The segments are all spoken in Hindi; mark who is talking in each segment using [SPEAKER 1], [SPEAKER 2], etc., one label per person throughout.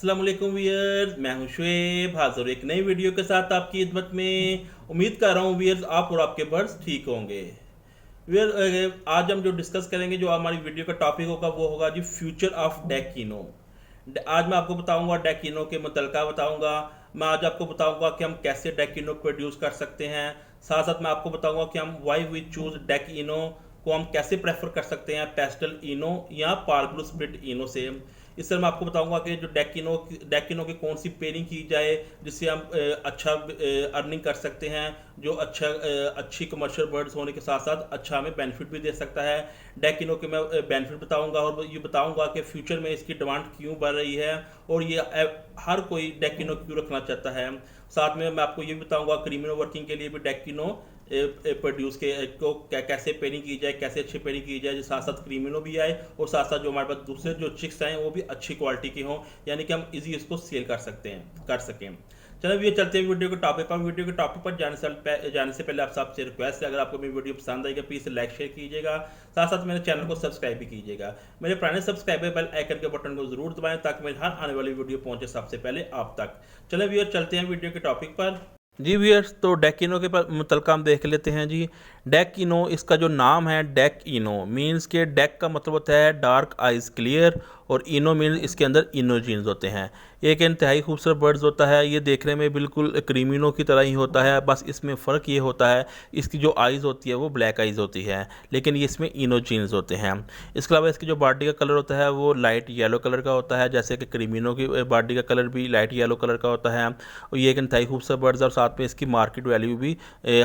[SPEAKER 1] अस्सलाम वालेकुम व्यूअर्स, मैं हूं शुएब हाजिर एक नई वीडियो के साथ आपकी खिदमत में। उम्मीद कर रहा हूं व्यूअर्स आप और आपके बर्ड्स ठीक होंगे। व्यूअर आज हम जो डिस्कस करेंगे, जो हमारी वीडियो का टॉपिक होगा वो होगा जी फ्यूचर ऑफ डेकिनो। आज मैं आपको बताऊंगा डेकिनो के मुतलका बताऊंगा। मैं आज आपको बताऊंगा कि हम कैसे डेकिनो प्रोड्यूस कर सकते हैं। साथ साथ मैं आपको बताऊंगा कि हम वाई वी चूज डेकिनो को हम कैसे प्रेफर कर सकते हैं, पेस्टल इनो या पार्बलो स्प्लिट इनो से। इस तरह मैं आपको बताऊंगा कि जो डेकिनो की कौन सी पेयरिंग की जाए जिससे हम अच्छा अर्निंग कर सकते हैं, जो अच्छी कमर्शियल बर्ड्स होने के साथ साथ अच्छा हमें बेनिफिट भी दे सकता है। डेकिनो के मैं बेनिफिट बताऊंगा और ये बताऊंगा कि फ्यूचर में इसकी डिमांड क्यों बढ़ रही है और ये हर कोई डेकिनो क्यों रखना चाहता है। साथ में मैं आपको ये भी बताऊंगा क्रीमिनो वर्किंग के लिए भी डेकिनो प्रोड्यूस के को कैसे पेयरिंग की जाए, कैसे अच्छी पेयरिंग की जाए, जो साथ साथ क्रीमिनो भी आए और साथ साथ जो हमारे पास दूसरे जो चिक्स आए वो भी अच्छी क्वालिटी के हों, यानी कि हम इजी इसको सेल कर सकें। चलो ये चलते हैं वीडियो के टॉपिक पर। वीडियो के टॉपिक पर जाने से पहले आप सबसे रिक्वेस्ट है, अगर आपको मेरी वीडियो पसंद आएगा प्लीज़ लाइक शेयर कीजिएगा, साथ साथ मेरे चैनल को सब्सक्राइब भी कीजिएगा। मेरे पुराने सब्सक्राइबर बेल आइकन के बटन को जरूर दबाएं ताकि मेरी हर आने वाली वीडियो पहुंचे सबसे पहले आप तक। चलो व्यूअर चलते हैं वीडियो के टॉपिक पर। जी व्यूअर्स, तो डेकिनो के मुतलका हम देख लेते हैं जी। डेकिनो, इसका जो नाम है डेकिनो मीन्स के डेक का मतलब होता है डार्क आइज क्लियर और इनो मीन्स इसके अंदर इनोजीन्स होते हैं। एक इंतहाई खूबसूरत बर्ड्स होता है, ये देखने में बिल्कुल क्रीमिनो की तरह ही होता है, बस इसमें फ़र्क ये होता है इसकी जो आइज़ होती है वो ब्लैक आइज़ होती है, लेकिन ये इसमें इनोजीन्स होते हैं। इसके अलावा इसकी जो बॉडी का कलर होता है वो लाइट येलो कलर का होता है, जैसे कि क्रीमिनो की बॉडी का कलर भी लाइट येलो कलर का होता है। और ये एक इंतहाई खूबसूरत बर्ड्स और साथ में इसकी मार्केट वैल्यू भी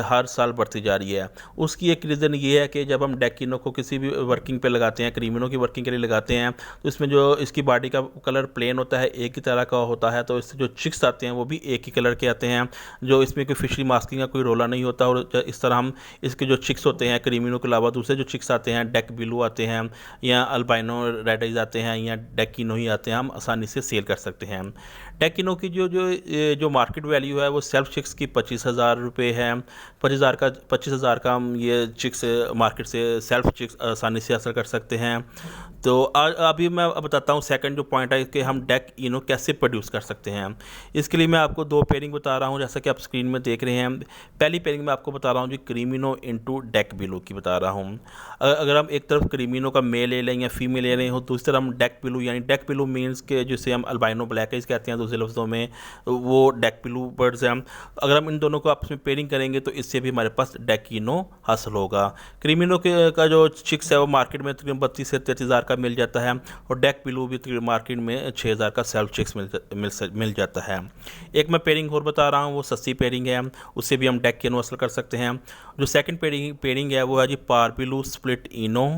[SPEAKER 1] हर साल बढ़ती जा रही है। उसकी एक रीज़न ये है कि जब हम डेकिनो को किसी भी वर्किंग पे लगाते हैं, क्रीमिनो की वर्किंग के लिए लगाते हैं, तो इसमें जो इसकी बॉडी का कलर प्लेन होता है, एक ही तरह का होता है, तो इससे जो चिक्स आते हैं वो भी एक ही कलर के आते हैं, जो इसमें कोई फिशरी मास्किंग का कोई रोला नहीं होता। और इस तरह हम इसके जो चिक्स होते हैं क्रीमिनो के अलावा दूसरे जो चिक्स आते हैं, डेक बिलू आते हैं या अल्बाइनो रेड आइज आते हैं या डेकिनो ही आते हैं, हम आसानी से सेल कर सकते हैं। डेकिनो की जो मार्केट वैल्यू है वो सेल्फ चिक्स की 25,000 रुपये है। 25,000 का हम ये चिक्स मार्केट से सेल्फ चिक्स आसानी से हासिल कर सकते हैं। तो अभी मैं बताता हूँ सेकंड जो पॉइंट है कि हम डेक इनो कैसे प्रोड्यूस कर सकते हैं। इसके लिए मैं आपको दो पेयरिंग बता रहा हूँ, जैसा कि आप स्क्रीन में देख रहे हैं। पहली पेयरिंग मैं आपको बता रहा हूँ जी क्रीमिनो इनटू डेक बिलू की बता रहा हूँ। अगर हम एक तरफ क्रीमिनो का मेल ले लें या फीमेल ले रहे हो, दूसरी तरफ हम डेक बिलू, यानी डेक बिलू मीन्स के जिसे हम अल्बाइनो ब्लैक आइज कहते हैं दूसरे लफ्ज़ों में, वो डेक बिलू बर्ड्स हैं। अगर हम इन दोनों को आपस में पेयरिंग करेंगे तो इससे भी हमारे पास डेकिनो हासिल होगा। क्रीमिनो का जो चिक्स है वो मार्केट में तकरीबन 32 से 33,000 का मिल जाता है और डेक बिलू भी मार्केट में 6,000 का सेल्फ चिक्स मिल जाता है। एक मैं पेयरिंग और बता रहा हूँ, वो सस्ती पेयरिंग है, उससे भी हम डेकिनो हासिल कर सकते हैं। जो सेकंड पेयरिंग है वो है जी पार्बिलू स्प्लिट इनो,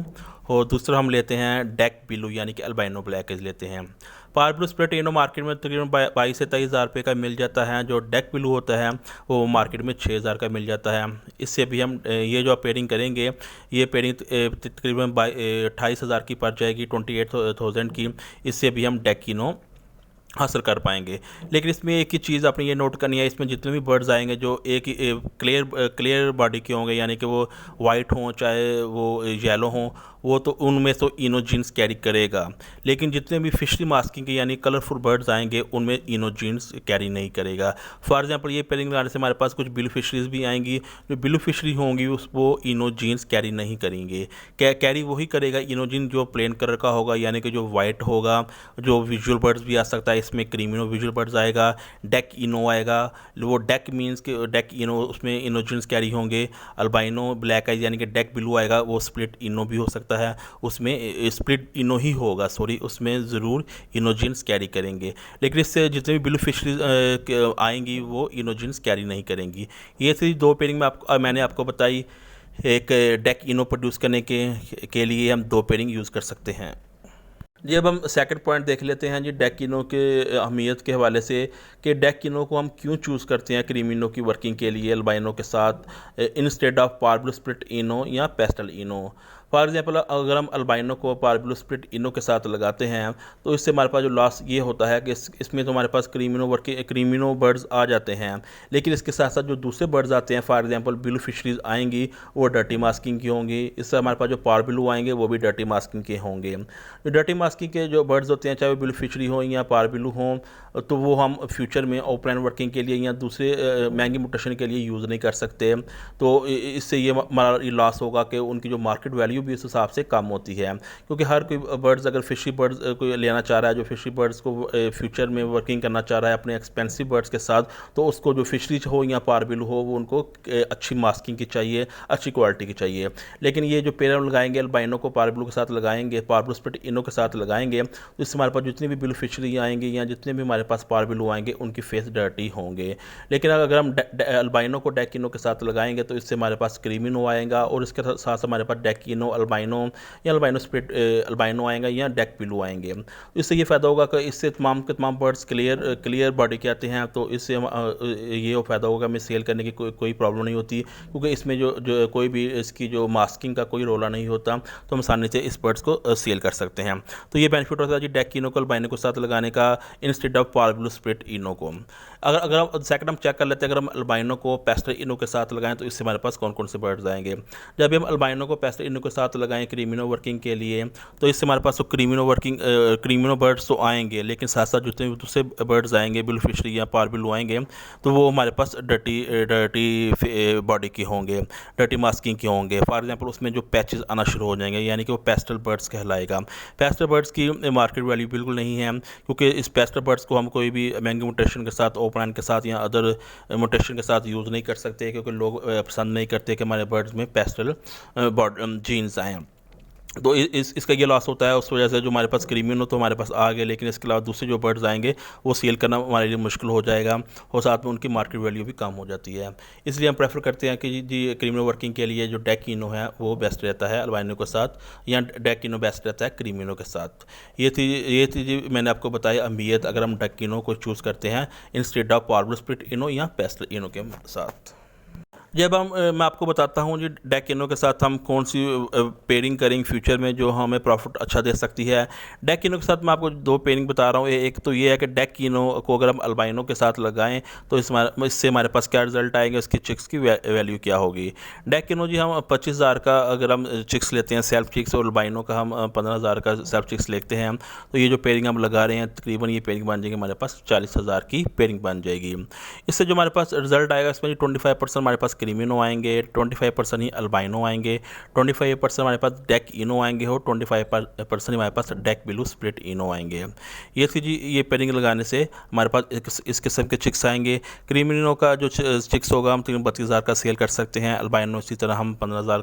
[SPEAKER 1] और दूसरा हम लेते हैं डेक बिलू यानी कि अल्बाइनो ब्लैक एज लेते हैं। पार्बिलू स्प्लिट इनो मार्केट में तकरीबन 22 से 23,000 रुपये का मिल जाता है। जो डेक बिलू होता है वो मार्केट में 6,000 का मिल जाता है। इससे भी हम ये जो आप पेयरिंग करेंगे, ये पेयरिंग तकरीबन 28,000 की पड़ जाएगी, 28,000 की। इससे भी हम डेकिनो हासिल कर पाएंगे। लेकिन इसमें एक ही चीज़ आपने ये नोट करनी है, इसमें जितने भी बर्ड्स आएंगे जो एक ही क्लियर बॉडी के होंगे, यानी कि वो वाइट हों चाहे वो येलो हों, वो तो उनमें तो इनोजीन्स कैरी करेगा। लेकिन जितने भी फिशरी मास्किंग के यानी कलरफुल बर्ड्स आएंगे उनमें इनोजीन्स कैरी नहीं करेगा। फॉर एग्जांपल ये पेयरिंग लगाने से हमारे पास कुछ ब्लू फिशरीज भी आएंगी, जो ब्लू फिशरी होंगी वो इनोजीन्स कैरी नहीं करेंगे। कैरी वही करेगा इनोजीन जो प्लेन कलर का होगा, यानी कि जो वाइट होगा। जो विजुअल बर्ड्स भी आ सकता है इसमें, क्रीमिनो विजुअल बर्ड्स आएगा, डेक इनो आएगा। वो डेक मीन्स के डेक इनो, उसमें इनोजीन्स कैरी होंगे। अल्बाइनो ब्लैक आइज यानी कि डेक ब्लू आएगा, वो स्प्लिट इनो भी हो सकता है, उसमें स्प्लिट इनो ही होगा, सॉरी, उसमें ज़रूर इनोजीन्स कैरी करेंगे। लेकिन इससे जितने भी ब्लू फिशरीज आएंगी वो इनोजीन्स कैरी नहीं करेंगी। ये थी दो पेयरिंग मैंने आपको बताई। एक डेक इनो प्रोड्यूस करने के लिए हम दो पेयरिंग यूज़ कर सकते हैं जी। अब हम सेकंड पॉइंट देख लेते हैं जी डेकिनो के अहमियत के हवाले से, कि डेकिनो को हम क्यों चूज़ करते हैं क्रीमिनो की वर्किंग के लिए अल्बाइनो के साथ इंस्टेड ऑफ पार्बलो स्प्लिट इनो या पेस्टल इनो। फॉर एग्जांपल अगर हम अल्बाइनो को पार्बिलो स्प्लिट इनो के साथ लगाते हैं तो इससे हमारे पास जो लॉस ये होता है कि इसमें तो हमारे पास क्रीमिनो बर्ड्स आ जाते हैं, लेकिन इसके साथ साथ जो दूसरे बर्ड्स आते हैं, फॉर एग्जांपल ब्लू फिशरीज आएंगी वो डर्टी मास्किंग की होंगी। इससे हमारे पास जो पार्बिलो आएंगे वो भी डर्टी मास्किंग के होंगे। जो डर्टी मास्किंग के जो बर्ड्स होते हैं, चाहे वो ब्लू फिशरी हो या पार्बिलो हों, तो वो हम फ्यूचर में ऑफलाइन वर्किंग के लिए या दूसरे महंगी म्यूटेशन के लिए यूज़ नहीं कर सकते। तो इससे ये हमारा लॉस होगा कि उनकी जो मार्केट वैल्यू भी उस हिसाब से कम होती है, क्योंकि हर कोई बर्ड्स अगर फिशरी बर्ड्स कोई लेना चाह रहा है, जो फिशरी बर्ड्स को फ्यूचर में वर्किंग करना चाह रहा है अपने एक्सपेंसिव बर्ड्स के साथ, तो उसको जो फिशरीज हो या पार्बिलो हो वो उनको अच्छी मास्किंग की चाहिए, अच्छी क्वालिटी की चाहिए। लेकिन ये जो पेयर लगाएंगे अल्बाइनो को पार्बिलो के साथ लगाएंगे, पार्बिलो स्प्लिट इनो के साथ लगाएंगे, तो इससे हमारे पास जितनी भी ब्लू फिशरी आएंगी या जितने भी हमारे पास पार्बिलो आएंगे उनकी फेस डर्टी होंगे। लेकिन अगर हम अल्बाइनो को डेकिनो के साथ लगाएंगे तो इससे हमारे पास क्रीमिनो आएगा और इसके साथ हमारे पास डेकिनो अल्बाइनो या अल्बाइनो स्प्लिट अल्बाइनो आएगा या डेक पिलू आएंगे। तो इससे ये फ़ायदा होगा कि इससे तमाम के तमाम बर्ड्स क्लियर बॉडी के आते हैं, तो इससे ये फ़ायदा होगा, हमें सेल करने की कोई प्रॉब्लम नहीं होती, क्योंकि इसमें जो कोई भी इसकी जो मास्किंग का कोई रोला नहीं होता, तो हम आसानी से इस बर्ड्स को सेल कर सकते हैं। तो ये बेनिफिट होता है जी डेकिनो को अल्बाइनो के साथ लगाने का इंस्टेड ऑफ पार्बिलो स्प्लिट इनो को। अगर हम सेकंड हम चेक कर लेते हैं, अगर हम अल्बाइनो को पेस्टर इनो के साथ लगाएं तो इससे हमारे पास कौन कौन से बर्ड्स आएंगे। जब हम अल्बाइनो को पेस्टर इनो के साथ लगाएं क्रीमिनो वर्किंग के लिए, तो इससे हमारे पास तो क्रीमिनो बर्ड्स तो आएंगे, लेकिन साथ साथ जितने भी दूसरे बर्ड्स आएंगे, ब्लू फिशरी या पार्बिलो आएंगे, तो वो हमारे पास डर्टी बॉडी के होंगे, डर्टी मास्किंग के होंगे। फॉर एग्जाम्पल उसमें जो पैचेस आना शुरू हो जाएंगे, यानी कि वो पेस्टल बर्ड्स कहलाएगा। पेस्टल बर्ड्स की मार्केट वैल्यू बिल्कुल नहीं है, क्योंकि इस पेस्टल बर्ड्स को हम कोई भी महंगी म्यूटेशन के साथ, ओपन के साथ या अदर म्यूटेशन के साथ यूज़ नहीं कर सकते, क्योंकि लोग पसंद नहीं करते कि हमारे बर्ड्स में पेस्टल जीन्स आएँ। तो इसका ये लॉस होता है, उस वजह से जो हमारे पास क्रीमिनो तो हमारे पास आ गए, लेकिन इसके अलावा दूसरे जो बर्ड्स आएंगे वो सेल करना हमारे लिए मुश्किल हो जाएगा और साथ में उनकी मार्केट वैल्यू भी कम हो जाती है। इसलिए हम प्रेफर करते हैं कि जी क्रीमिनो वर्किंग के लिए जो डेकिनो है वो बेस्ट रहता है अल्बाइनो के साथ, या डेकिनो बेस्ट रहता है क्रीमिनो के साथ। ये थी जी मैंने आपको बताया अहमियत अगर हम डेकिनो को चूज़ करते हैं इंस्टेड ऑफ पार्बिलो स्प्लिट इनो या पेस्टल इनो के साथ। जब मैं आपको बताता हूँ जी डेकिनो के साथ हम कौन सी पेयरिंग करेंगे फ्यूचर में जो हमें प्रॉफिट अच्छा दे सकती है। डेकिनो के साथ मैं आपको दो पेयरिंग बता रहा हूँ। एक तो ये है कि डेकिनो को अगर हम अल्बाइनो के साथ लगाएं तो इससे हमारे पास क्या रिजल्ट आएगा, इसकी चिक्स की वैल्यू क्या होगी। डेकिनो जी हम 25,000 का अगर हम चिक्स लेते हैं सेल्फ चिक्स, और अल्बाइनो का हम 15,000 का सेल्फ चिक्स लेते हैं, तो ये जो पेयरिंग हम लगा रहे हैं तकरीबन ये पेयरिंग बन जाएगी हमारे पास 40,000 की पेयरिंग बन जाएगी। इससे जो हमारे पास रिजल्ट आएगा इसमें 25% हमारे पास क्रीमिनो आएंगे, 25% ही अल्बाइनो आएंगे, 25% हमारे पास डेक इनो आएंगे और 25% हमारे पास डेक ब्लू स्प्लिट इनो आएंगे। ये थी जी ये पेयरिंग लगाने से हमारे पास इस किस्म के चिक्स आएंगे। क्रीमिनो का जो चिक्स होगा हम 32,000 का सेल कर सकते हैं, अल्बाइनो इसी तरह हम 15,000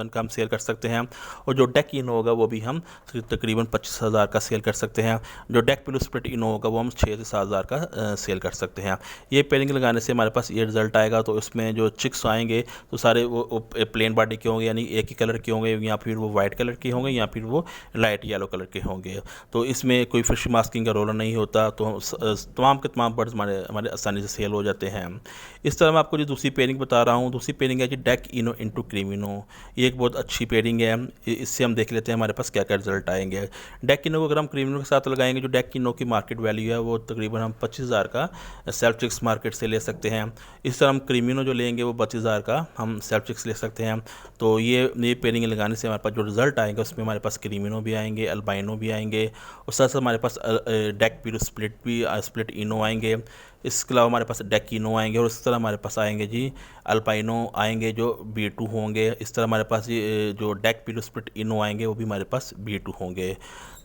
[SPEAKER 1] का हम सेल कर सकते हैं, और जो डेक इनो होगा वो भी हम तकरीबन 25,000 का सेल कर सकते हैं। जो डेक ब्लू स्प्लिट इनो होगा वो हम 6 से 7,000 का सेल कर सकते हैं। ये पेयरिंग लगाने से हमारे पास ये रिजल्ट आएगा। तो इसमें जो चिक्स आएंगे तो सारे वो प्लेन बॉडी के होंगे, यानी एक ही कलर के होंगे, या फिर वो वाइट कलर के होंगे, या फिर वो लाइट येलो कलर के होंगे। तो इसमें कोई फिश मास्किंग का रोल नहीं होता, तो तमाम के तमाम बर्ड्स हमारे आसानी से सेल हो जाते हैं। इस तरह मैं आपको जो दूसरी पेयरिंग बता रहा हूँ, दूसरी पेयरिंग है जी डेक इनो इंटू क्रीमिनो। ये एक बहुत अच्छी पेयरिंग है, इससे हम देख लेते हैं हमारे पास क्या क्या रिजल्ट आएंगे। डेक इनो को अगर हम क्रीमिनो के साथ लगाएंगे, जो डेक इनो की मार्केट वैल्यू है वो तकरीबन हम 25,000 का सेल्फ चिक्स मार्केट से ले सकते हैं। इस तरह हम क्रीमिनो जो लेंगे वो 25,000 का हम सेल्फ चिक्स ले सकते हैं। तो ये पेयरिंग लगाने से हमारे पास जो रिजल्ट आएगा उसमें हमारे पास क्रीमिनो भी आएंगे, अल्बाइनो भी आएंगे, और साथ साथ हमारे पास डेक ब्लू स्प्लिट इनो आएंगे। इसके अलावा हमारे पास डेकिनो आएंगे, और इस तरह हमारे पास आएंगे जी अल्पाइनो आएंगे जो B2 होंगे। इस तरह हमारे पास ये जो डेक ब्लू स्प्लिट इनो आएंगे वो भी हमारे पास B2 होंगे।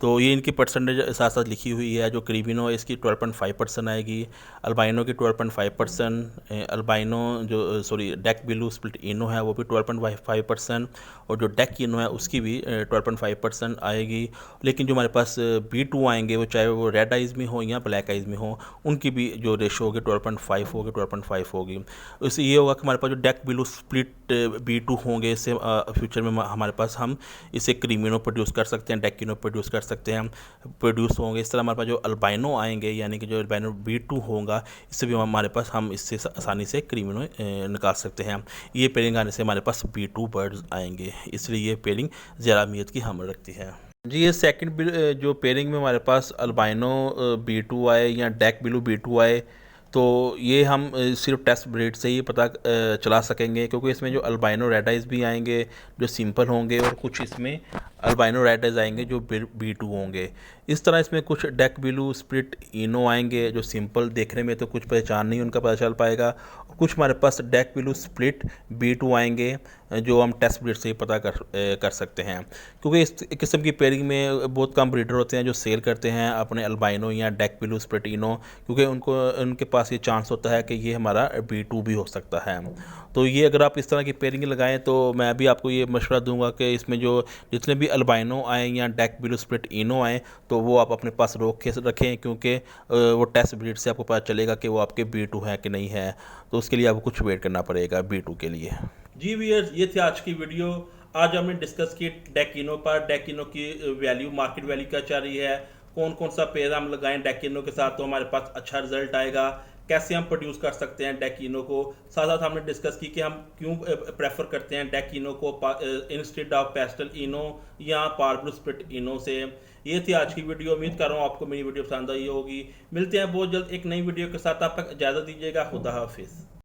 [SPEAKER 1] तो ये इनकी परसेंटेज साथ साथ लिखी हुई है। जो क्रीमिनो है इसकी 12.5% आएगी, अल्बाइनो की 12.5%, अल्बाइनो जो डेक ब्लू स्प्लिट इनो है वो भी 12.5%, और जो डेक इनो है उसकी भी 12.5% आएगी। लेकिन जो हमारे पास B2 आएंगे वो चाहे वो रेड आइज़ में हो या ब्लैक आइज़ में हो, उनकी भी जो रेशो होगी 12.5 होगी, 12.5 होगी। इससे ये होगा कि हमारे पास जो डेक बिलो स्प्लिट B2 होंगे, इससे फ्यूचर में हमारे पास हम इसे क्रीमिनो प्रोड्यूस कर सकते हैं, डेकिनो प्रोड्यूस कर सकते हैं, प्रोड्यूस होंगे। इस तरह हमारे पास जो अल्बाइनो आएंगे, यानी कि जो अल्बाइनो B2 होगा, इससे भी हमारे पास हम इससे आसानी से क्रीमिनो निकाल सकते हैं। ये पेयरिंग आने से हमारे पास B2 बर्ड्स आएंगे, इसलिए ये पेयरिंग ज़्यादा अहमियत की हमल रखती है। जी, ये सेकंड जो पेयरिंग में हमारे पास अल्बाइनो B2 आए या डेक बिलू B2 आए, तो ये हम सिर्फ टेस्ट ब्रीड से ही पता चला सकेंगे, क्योंकि इसमें जो अल्बाइनो रेड आइज भी आएंगे जो सिंपल होंगे, और कुछ इसमें अल्बाइनो रेड आइज आएंगे जो B2 होंगे। इस तरह इसमें कुछ डेक बिलू स्प्लिट इनो आएंगे जो सिंपल देखने में तो कुछ पहचान नहीं उनका पता चल पाएगा, कुछ हमारे पास डेक बिलू स्प्लिट B2 आएंगे जो हम टेस्ट ब्रीड से ही पता कर सकते हैं, क्योंकि इस किस्म की पेयरिंग में बहुत कम ब्रीडर होते हैं जो सेल करते हैं अपने अल्बाइनो या डेक बिलू स्प्लिट इनो, क्योंकि उनके पास ये चांस होता है कि ये हमारा B2 भी हो सकता है। तो ये अगर आप इस तरह की पेयरिंग लगाएं तो मैं भी आपको ये मशवरा दूंगा कि इसमें जो जितने भी अल्बाइनो आए या डेक बिलू स्प्लिट इनो आए, तो वो आप अपने पास रोक के रखें, क्योंकि वो टेस्ट ब्रीड से आपको पता चलेगा कि वो आपके B2 है कि नहीं है। तो उसके लिए आपको कुछ वेट करना पड़ेगा B2 के लिए। जी व्यूअर्स, ये थी आज की वीडियो। आज हमने डिस्कस की डेकिनो पर, डेकिनो की वैल्यू, मार्केट वैल्यू क्या चल रही है, कौन कौन सा पेयर हम लगाएं डेकिनो के साथ तो हमारे पास अच्छा रिजल्ट आएगा, कैसे हम प्रोड्यूस कर सकते हैं डेकिनो को। साथ साथ हमने डिस्कस की कि हम क्यों प्रेफर करते हैं डेकिनो को इंस्टेड ऑफ पेस्टल इनो या पार्ब्लू स्प्लिट इनो से। ये थी आज की वीडियो। उम्मीद कर रहा हूँ आपको मेरी वीडियो पसंद आई होगी। मिलते हैं बहुत जल्द एक नई वीडियो के साथ। आप तक इजाज़त दीजिएगा। खुदा हाफिज़।